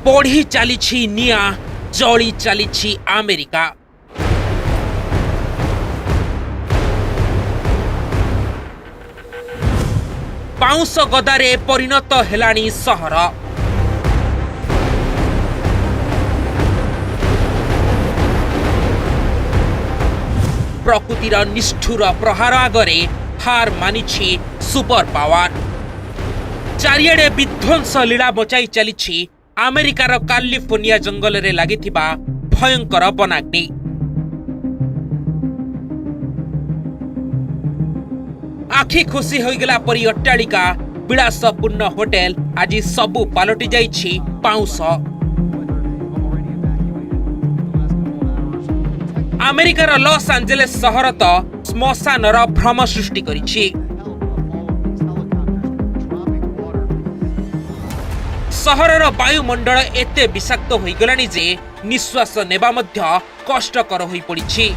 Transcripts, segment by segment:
बढ़ी चली निया जली चली अमेरिका। पाउंस गदारे परिणत हेलानी सहर। प्रकृतिर निष्ठुर प्रहार आगरे हार मानिछि सुपर पावर। चारिआडे विध्वंस लीला बचाई चली अमेरिकार कालिफोर्निया जंगल रे लागिथिबा भयंकर वनाग्नि। आखि खुशी होइगला परी अट्टालिका विलासपूर्ण होटेल आज सबु पालटि जाइछि पाउंस। अमेरिकार लॉस एंजेलिस सहर तो श्मशानर भ्रम सृष्टि करिछि। सहरर वायुमंडल एते विषाक्त होई गलानी जे निश्वास नेबा मध्य कष्टकर होई पड़िछि।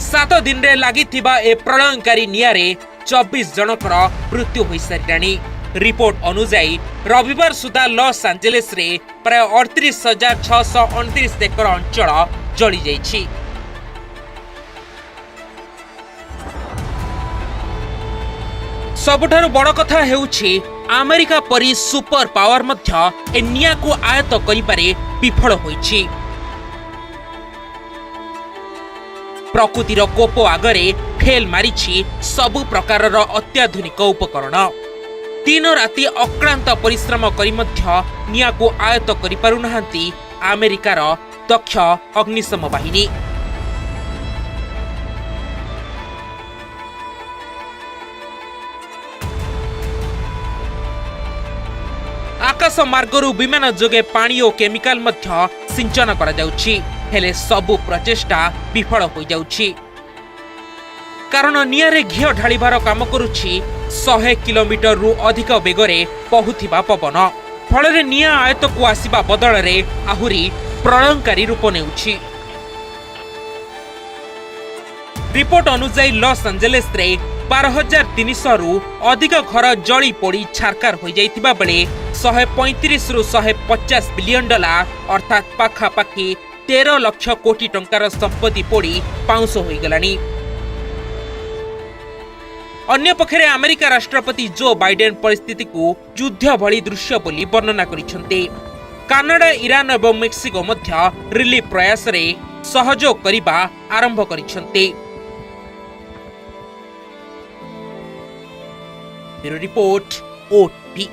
7 दिन रे लागिथिबा ए प्रलयंकारी नियारे 24 जनकर मृत्यु होई सारिलानी। रिपोर्ट अनुसार रविवार सुधा लॉस एंजेलिस रे प्राय 38,629 एकड़ अंचल जली जाइछि। सबुठारु बड़ कथा हेउछि अमेरिका परी सुपर पावर मध्य ए निया को आयत्त करिपारे विफल होइछि। प्रकृतिर कोप आगरे फेल मारिछि सबु प्रकारर अत्याधुनिक उपकरण। दिन राति अक्लांत परिश्रम करी मध्य निया को आयत्त करि पारु नाहांती अमेरिकार दक्ष अग्निशम बाहिनी। आकाश मार्गरु विमान जोगे पानी और केमिकल मध्य सिंचन करा जाउछि, हेले सबु प्रचेष्टा विफल हो जाउछि। कारण नियारे घिओ ढालिबार काम करुछि 100 किलोमीटर रु अधिक बेगरे पहुथिबा पवन। फଳରେ निया आयत को आसीबा बदଳରେ आहुरी प्रलयंकारी रूप नेउछि। रिपोर्ट अनुसार लॉस एंजेलिस रे 12,300 रु अधिक घर जली पोड़ी छारकार हो जाइतिबा बेले 135 रु 150 बिलियन डॉलर अर्थात पाखापाखि 13 लाख कोटी टंकार संपत्ति पोड़ी पाउंस होई गलानी। अन्य पक्षरे अमेरिका राष्ट्रपति जो बाइडेन परिस्थिति को युद्ध भली दृश्य बोली वर्णना करिसंते। कनाडा, ईरान एवं मेक्सिको मध्य रिलीफ प्रयास रे सहयोग करिबा आरंभ करिसंते। Bureau report OTV.